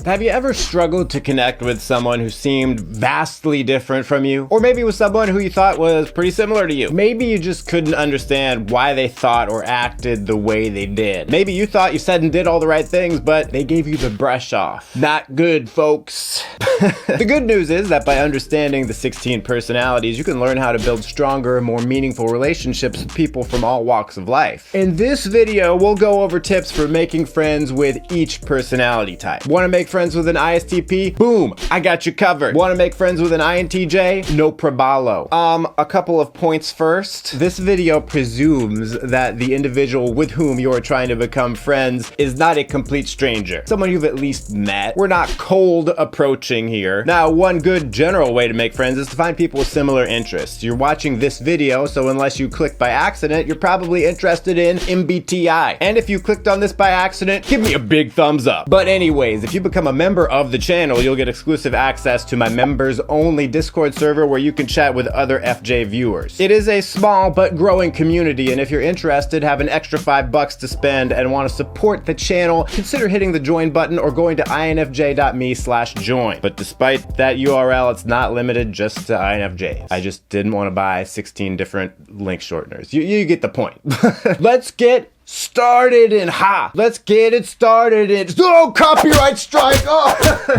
Have you ever struggled to connect with someone who seemed vastly different from you? Or maybe with someone who you thought was pretty similar to you? Maybe you just couldn't understand why they thought or acted the way they did. Maybe you thought you said and did all the right things, but they gave you the brush off. Not good, folks. The good news is that by understanding the 16 personalities, you can learn how to build stronger and more meaningful relationships with people from all walks of life. In this video, we'll go over tips for making friends with each personality type. Want to make friends with an ISTP? Boom, I got you covered. Want to make friends with an INTJ? No probalo. A couple of points first. This video presumes that the individual with whom you are trying to become friends is not a complete stranger, someone you've at least met. We're not cold approaching here. Now, one good general way to make friends is to find people with similar interests. You're watching this video, so unless you clicked by accident, you're probably interested in MBTI. And if you clicked on this by accident, give me a big thumbs up. But anyways, if you become a member of the channel, you'll get exclusive access to my members only Discord server where you can chat with other FJ viewers. It is a small but growing community, and if you're interested, have an extra $5 to spend and want to support the channel, consider hitting the join button or going to infj.me/join. But despite that URL, it's not limited just to INFJs. I just didn't want to buy 16 different link shorteners. You get the point. Let's get started and let's get it started and copyright strike.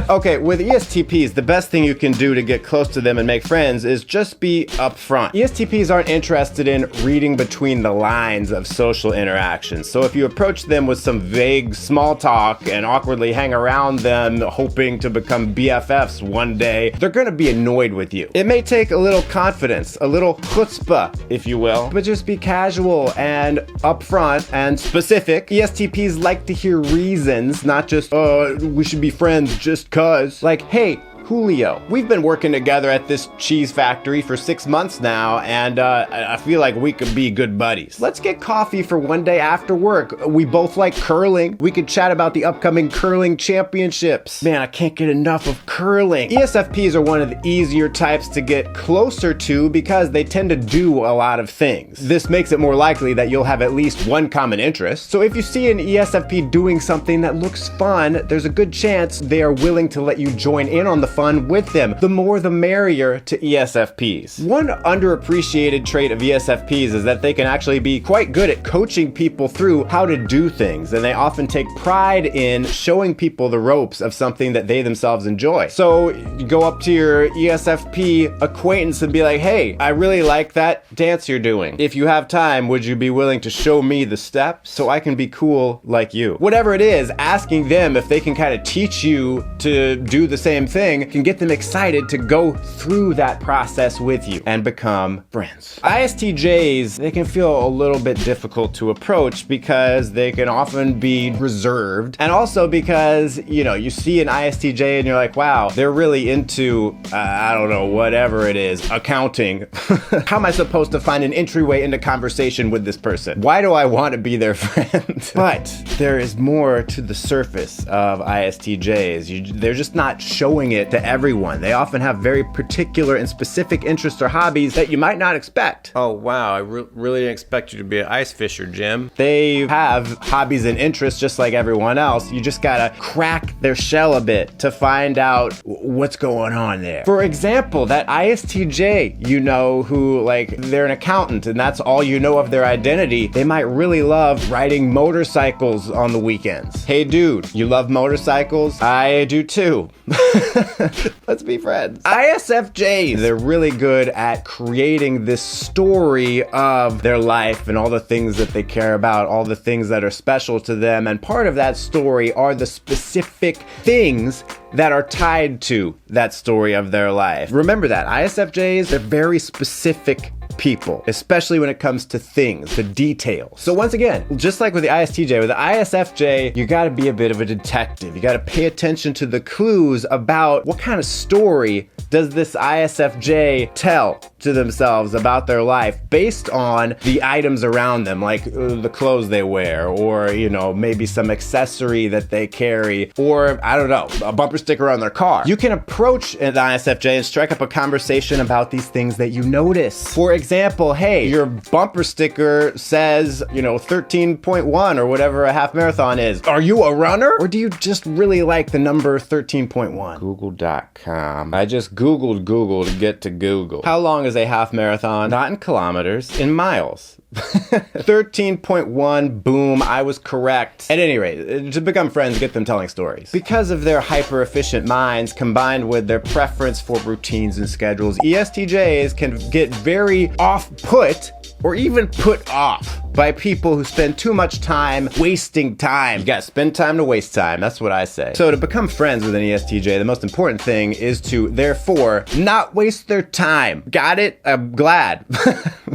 Okay, with ESTPs, the best thing you can do to get close to them and make friends is just be upfront. ESTPs aren't interested in reading between the lines of social interactions. So if you approach them with some vague small talk and awkwardly hang around them hoping to become BFFs one day, they're gonna be annoyed with you. It may take a little confidence, a little chutzpah, if you will, but just be casual and upfront and specific. ESTPs like to hear reasons, not just, we should be friends just cuz. Like, hey, Julio, we've been working together at this cheese factory for 6 months now, and I feel like we could be good buddies. Let's get coffee for one day after work. We both like curling. We could chat about the upcoming curling championships. Man, I can't get enough of curling. ESFPs are one of the easier types to get closer to because they tend to do a lot of things. This makes it more likely that you'll have at least one common interest. So if you see an ESFP doing something that looks fun, there's a good chance they are willing to let you join in on the fun with them. The more the merrier to ESFPs. One underappreciated trait of ESFPs is that they can actually be quite good at coaching people through how to do things, and they often take pride in showing people the ropes of something that they themselves enjoy. So you go up to your ESFP acquaintance and be like, hey, I really like that dance you're doing. If you have time, would you be willing to show me the steps so I can be cool like you? Whatever it is, asking them if they can kind of teach you to do the same thing can get them excited to go through that process with you and become friends. ISTJs, they can feel a little bit difficult to approach because they can often be reserved, and also because, you know, you see an ISTJ and you're like, wow, they're really into, I don't know, whatever it is, accounting. How am I supposed to find an entryway into conversation with this person? Why do I want to be their friend? But there is more to the surface of ISTJs. They're just not showing it to everyone. They often have very particular and specific interests or hobbies that you might not expect. Oh wow, I really didn't expect you to be an ice fisher, Jim. They have hobbies and interests just like everyone else. You just gotta crack their shell a bit to find out what's going on there. For example, that ISTJ, you know, who like they're an accountant and that's all you know of their identity, they might really love riding motorcycles on the weekends. Hey dude, you love motorcycles? I do too. Let's be friends. ISFJs, they're really good at creating this story of their life and all the things that they care about, all the things that are special to them. And part of that story are the specific things that are tied to that story of their life. Remember that. ISFJs, they're very specific people, especially when it comes to things, the details. So once again, just like with the ISTJ, with the ISFJ, you gotta be a bit of a detective. You gotta pay attention to the clues about what kind of story does this ISFJ tell to themselves about their life based on the items around them, like the clothes they wear, or, you know, maybe some accessory that they carry, or, I don't know, a bumper sticker on their car. You can approach an ISFJ and strike up a conversation about these things that you notice. For example, hey, your bumper sticker says, you know, 13.1 or whatever a half marathon is. Are you a runner? Or do you just really like the number 13.1? Google.com. I just Googled Google to get to Google. How long is a half marathon? Not in kilometers, in miles. 13.1, boom, I was correct. At any rate, to become friends, get them telling stories. Because of their hyper-efficient minds combined with their preference for routines and schedules, ESTJs can get very off-put or even put off by people who spend too much time wasting time. You gotta spend time to waste time, that's what I say. So to become friends with an ESTJ, the most important thing is to, therefore, not waste their time. Got it? I'm glad.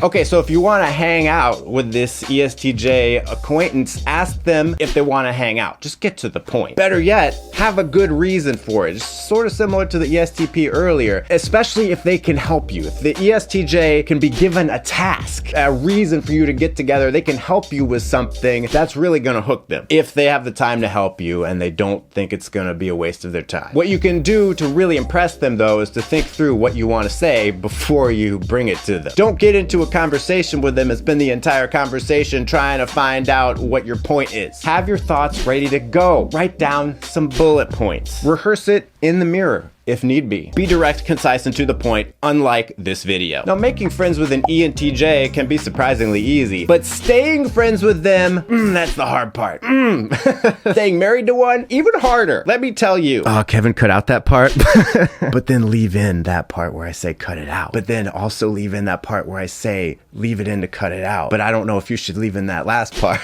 Okay, so if you wanna hang out with this ESTJ acquaintance, ask them if they wanna hang out. Just get to the point. Better yet, have a good reason for it. Just sort of similar to the ESTP earlier, especially if they can help you. If the ESTJ can be given a task, a reason for you to get together, they can help you with something that's really gonna hook them if they have the time to help you and they don't think it's gonna be a waste of their time. What you can do to really impress them, though, is to think through what you want to say before you bring it to them. Don't get into a conversation with them and spend the entire conversation trying to find out what your point is. Have your thoughts ready to go. Write down some bullet points. Rehearse it in the mirror if need be. Be direct, concise, and to the point, unlike this video. Now, making friends with an ENTJ can be surprisingly easy, but staying friends with them, that's the hard part. Staying married to one, even harder. Let me tell you. Oh, Kevin, cut out that part. But then leave in that part where I say cut it out. But then also leave in that part where I say leave it in to cut it out. But I don't know if you should leave in that last part.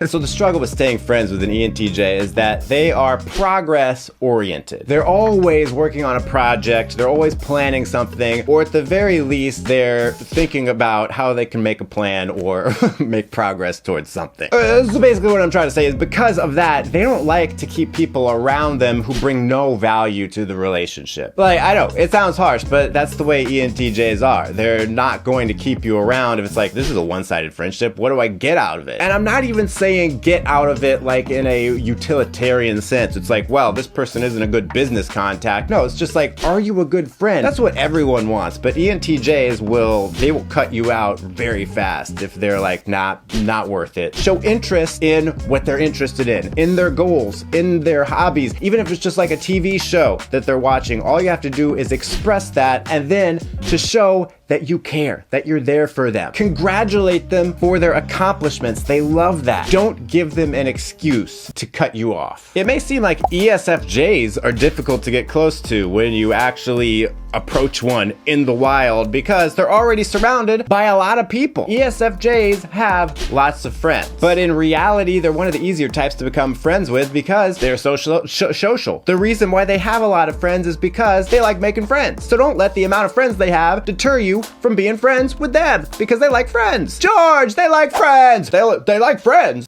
So the struggle with staying friends with an ENTJ is that they are progress oriented. They're always working on a project, they're always planning something, or at the very least, they're thinking about how they can make a plan or make progress towards something. So basically what I'm trying to say is because of that, they don't like to keep people around them who bring no value to the relationship. Like, I know, it sounds harsh, but that's the way ENTJs are. They're not going to keep you around if it's like, this is a one-sided friendship, what do I get out of it? And I'm not even saying get out of it like in a utilitarian sense. It's like, well, this person isn't a good business contact. No, it's just like, are you a good friend? That's what everyone wants, but ENTJs will cut you out very fast if they're like, not worth it. Show interest in what they're interested in their goals, in their hobbies, even if it's just like a TV show that they're watching. All you have to do is express that, and then to show that you care, that you're there for them. Congratulate them for their accomplishments. They love that. Don't give them an excuse to cut you off. It may seem like ESFJs are difficult to get close to when you actually approach one in the wild because they're already surrounded by a lot of people. ESFJs have lots of friends, but in reality, they're one of the easier types to become friends with because they're social. The reason why they have a lot of friends is because they like making friends. So don't let the amount of friends they have deter you from being friends with them because they like friends. George, they like friends. They like friends.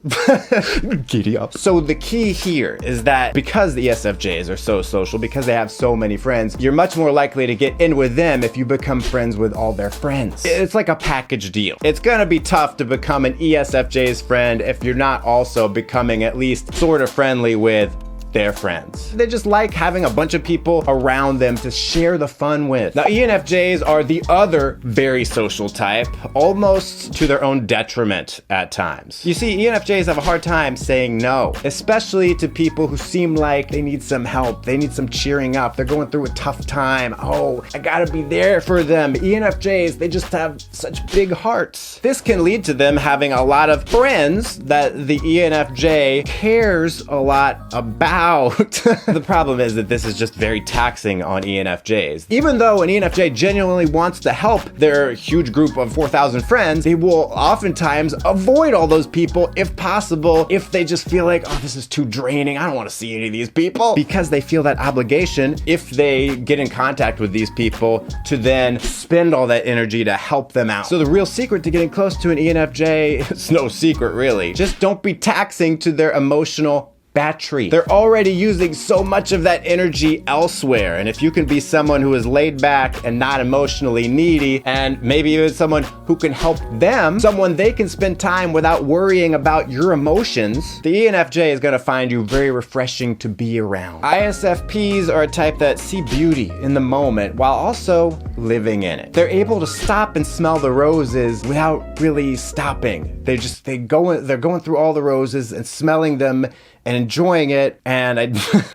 Giddy up. So the key here is that because the ESFJs are so social, because they have so many friends, you're much more likely to get in with them if you become friends with all their friends. It's like a package deal. It's gonna be tough to become an ESFJ's friend if you're not also becoming at least sort of friendly with their friends. They just like having a bunch of people around them to share the fun with. Now, ENFJs are the other very social type, almost to their own detriment at times. You see, ENFJs have a hard time saying no, especially to people who seem like they need some help, they need some cheering up, they're going through a tough time. Oh, I gotta be there for them. ENFJs, they just have such big hearts. This can lead to them having a lot of friends that the ENFJ cares a lot about. The problem is that this is just very taxing on ENFJs. Even though an ENFJ genuinely wants to help their huge group of 4,000 friends, they will oftentimes avoid all those people if possible, if they just feel like, oh, this is too draining, I don't want to see any of these people, because they feel that obligation, if they get in contact with these people, to then spend all that energy to help them out. So the real secret to getting close to an ENFJ, it's no secret really, just don't be taxing to their emotional battery. They're already using so much of that energy elsewhere. And if you can be someone who is laid back and not emotionally needy, and maybe even someone who can help them, someone they can spend time without worrying about your emotions, the ENFJ is going to find you very refreshing to be around. ISFPs are a type that see beauty in the moment while also living in it. They're able to stop and smell the roses without really stopping. They're going through all the roses and smelling them and enjoying it, and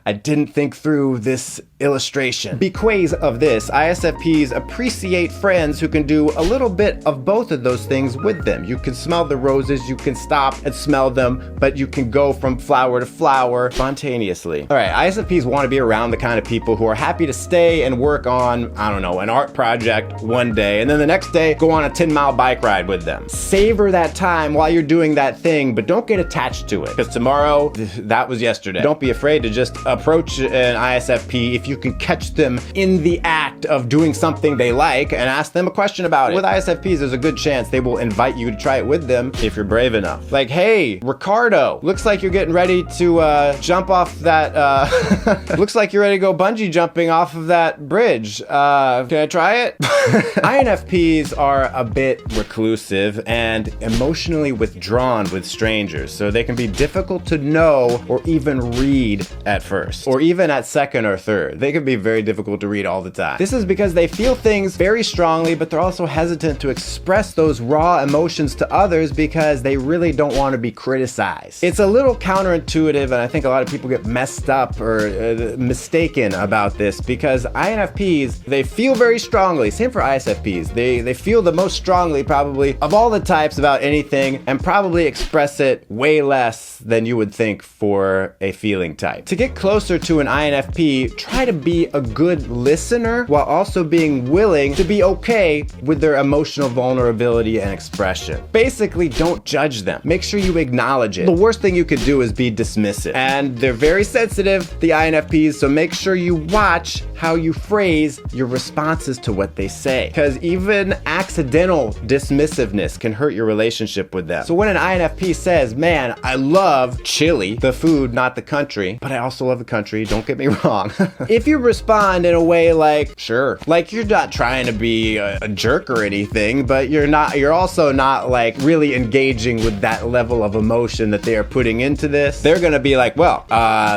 I didn't think through this illustration. Because of this, ISFPs appreciate friends who can do a little bit of both of those things with them. You can smell the roses, you can stop and smell them, but you can go from flower to flower spontaneously. All right, ISFPs want to be around the kind of people who are happy to stay and work on, I don't know, an art project one day, and then the next day go on a 10-mile bike ride with them. Savor that time while you're doing that thing, but don't get attached to it, because tomorrow, that was yesterday. Don't be afraid to just approach an ISFP if you can catch them in the act of doing something they like and ask them a question about it. With ISFPs, there's a good chance they will invite you to try it with them if you're brave enough. Like, hey, Ricardo, looks like you're getting ready to jump off that, looks like you're ready to go bungee jumping off of that bridge. Can I try it? INFPs are a bit reclusive and emotionally withdrawn with strangers, so they can be difficult to know or even read at first, or even at second or third. They can be very difficult to read all the time. This is because they feel things very strongly, but they're also hesitant to express those raw emotions to others because they really don't want to be criticized. It's a little counterintuitive, and I think a lot of people get messed up or mistaken about this, because INFPs, they feel very strongly. Same for ISFPs. They feel the most strongly probably of all the types about anything, and probably express it way less than you would think for a feeling type. To get closer to an INFP, try to be a good listener while also being willing to be okay with their emotional vulnerability and expression. Basically, don't judge them. Make sure you acknowledge it. The worst thing you could do is be dismissive. And they're very sensitive, the INFPs, so make sure you watch how you phrase your responses to what they say, because even accidental dismissiveness can hurt your relationship with them. So when an INFP says, man, I love chili, the food, not the country, but I also love the country, don't get me wrong. If you respond in a way like, sure, like you're not trying to be a jerk or anything, but you're also not like really engaging with that level of emotion that they are putting into this, they're gonna be like, well,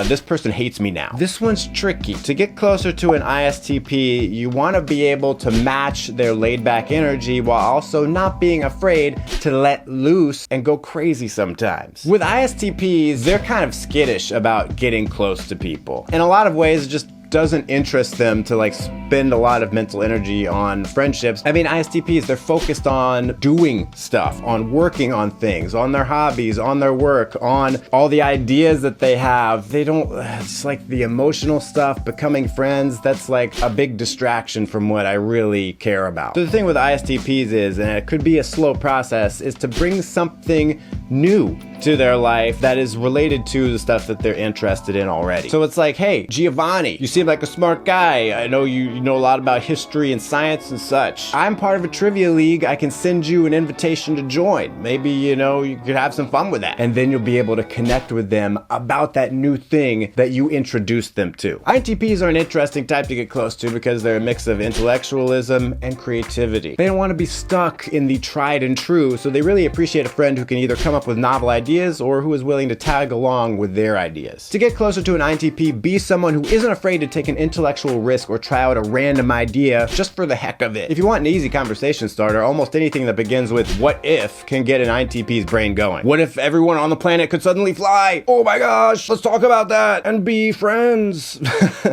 this person hates me now. This one's tricky. To get closer to an ISTP, you want to be able to match their laid back energy while also not being afraid to let loose and go crazy sometimes. With ISTPs, they're kind of skittish about getting close to people. In a lot of ways, just doesn't interest them to like spend a lot of mental energy on friendships. I mean, ISTPs, they're focused on doing stuff, on working on things, on their hobbies, on their work, on all the ideas that they have. They don't, it's like the emotional stuff, becoming friends, that's like a big distraction from what I really care about. So the thing with ISTPs is, and it could be a slow process, is to bring something new to their life that is related to the stuff that they're interested in already. So it's like, hey, Giovanni, you seem like a smart guy. I know you know a lot about history and science and such. I'm part of a trivia league. I can send you an invitation to join. Maybe, you could have some fun with that. And then you'll be able to connect with them about that new thing that you introduced them to. INTPs are an interesting type to get close to because they're a mix of intellectualism and creativity. They don't want to be stuck in the tried and true, so they really appreciate a friend who can either come up with novel ideas or who is willing to tag along with their ideas. To get closer to an INTP, be someone who isn't afraid to take an intellectual risk or try out a random idea just for the heck of it. If you want an easy conversation starter, almost anything that begins with what if can get an INTP's brain going. What if everyone on the planet could suddenly fly? Oh my gosh, let's talk about that and be friends.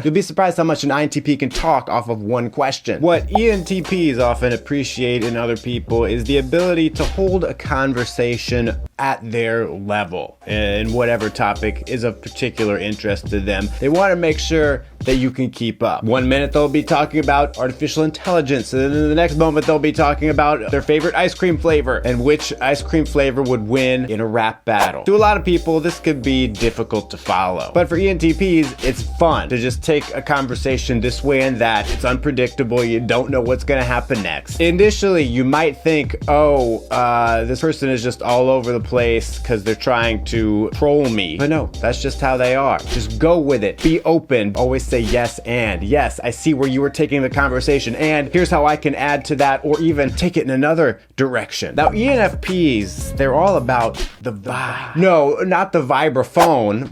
You'll be surprised how much an INTP can talk off of one question. What ENTPs often appreciate in other people is the ability to hold a conversation at their level in whatever topic is of particular interest to them. They want to make sure that you can keep up. One minute they'll be talking about artificial intelligence, and then in the next moment they'll be talking about their favorite ice cream flavor and which ice cream flavor would win in a rap battle. To a lot of people, this could be difficult to follow. But for ENTPs, it's fun to just take a conversation this way and that. It's unpredictable. You don't know what's gonna happen next. Initially, you might think, this person is just all over the place because they're trying to troll me. But no, that's just how they are. Just go with it. Be open. Always say yes and. Yes, I see where you were taking the conversation, and here's how I can add to that, or even take it in another direction. Now, ENFPs, they're all about the vibe. No, not the vibraphone.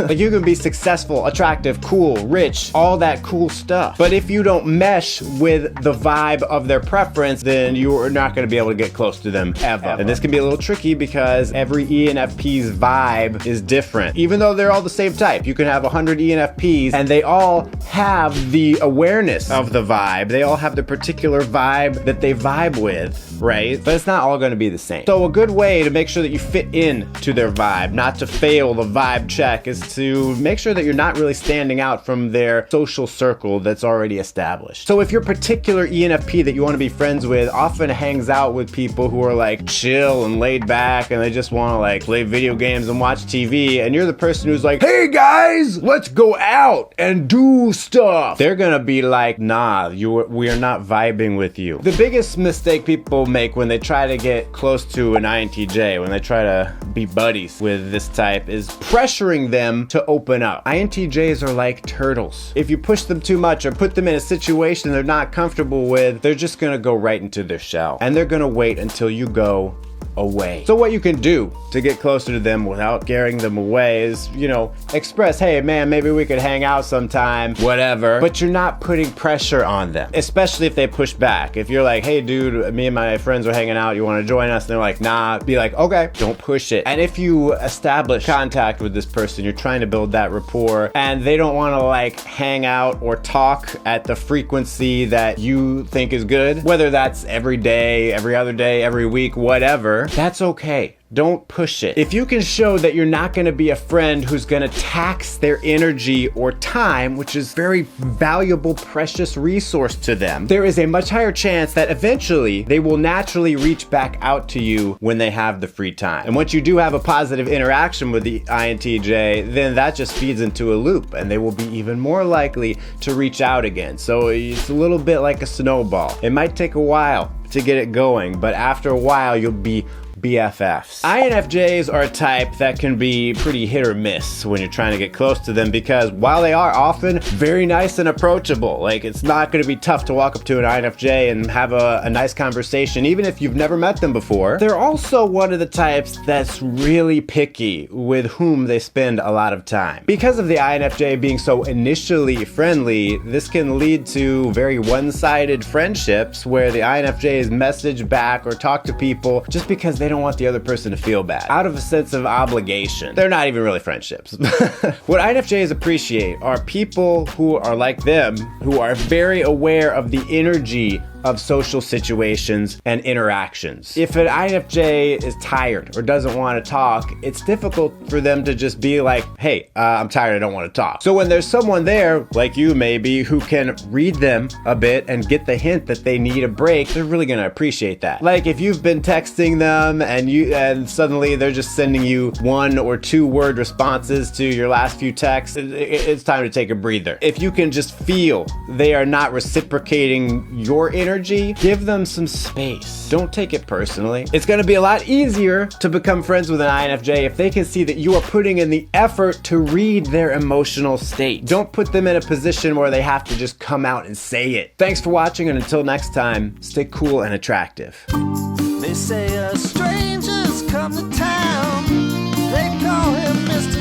Like, you can be successful, attractive, cool, rich, all that cool stuff. But if you don't mesh with the vibe of their preference, then you're not going to be able to get close to them ever. And this can be a little tricky because every ENFP's vibe is different. Even though they're all the same type, you can have 100 ENFPs and they all have the awareness of the vibe. They all have the particular vibe that they vibe with, right? But it's not all going to be the same. So a good way to make sure that you fit in to their vibe, not to fail the vibe check, is to make sure that you're not really standing out from their social circle that's already established. So if your particular ENFP that you want to be friends with often hangs out with people who are like chill and laid back and they just want to like play video games and watch TV, and you're the person who's like, hey guys, let's go out and do stuff, they're gonna be like, nah, we are not vibing with you. The biggest mistake people make when they try to get close to an INTJ, when they try to be buddies with this type, is pressuring them to open up. INTJs are like turtles. If you push them too much or put them in a situation they're not comfortable with, they're just gonna go right into their shell, and they're gonna wait until you go away. So what you can do to get closer to them without scaring them away is, you know, express, hey man, maybe we could hang out sometime, whatever, but you're not putting pressure on them, especially if they push back. If you're like, hey dude, me and my friends are hanging out, you want to join us? And they're like, nah, be like, okay, don't push it. And if you establish contact with this person, you're trying to build that rapport, and they don't want to like hang out or talk at the frequency that you think is good, whether that's every day, every other day, every week, whatever, that's okay. Don't push it. If you can show that you're not going to be a friend who's going to tax their energy or time, which is very valuable, precious resource to them, there is a much higher chance that eventually they will naturally reach back out to you when they have the free time. And once you do have a positive interaction with the INTJ, then that just feeds into a loop, and they will be even more likely to reach out again. So it's a little bit like a snowball. It might take a while to get it going, but after a while you'll be BFFs. INFJs are a type that can be pretty hit or miss when you're trying to get close to them, because while they are often very nice and approachable, like it's not going to be tough to walk up to an INFJ and have a nice conversation, even if you've never met them before, they're also one of the types that's really picky with whom they spend a lot of time. Because of the INFJ being so initially friendly, this can lead to very one-sided friendships where the INFJs message back or talk to people just because they don't want the other person to feel bad, out of a sense of obligation. They're not even really friendships. What INFJs appreciate are people who are like them, who are very aware of the energy of social situations and interactions. If an INFJ is tired or doesn't want to talk, it's difficult for them to just be like, hey, I'm tired, I don't want to talk. So when there's someone there, like you maybe, who can read them a bit and get the hint that they need a break, they're really gonna appreciate that. Like if you've been texting them and suddenly they're just sending you 1 or 2 word responses to your last few texts, it's time to take a breather. If you can just feel they are not reciprocating your energy, give them some space. Don't take it personally. It's going to be a lot easier to become friends with an INFJ if they can see that you are putting in the effort to read their emotional state. Don't put them in a position where they have to just come out and say it. Thanks for watching, and until next time, stay cool and attractive. They say a stranger's come to town. They call him Mr.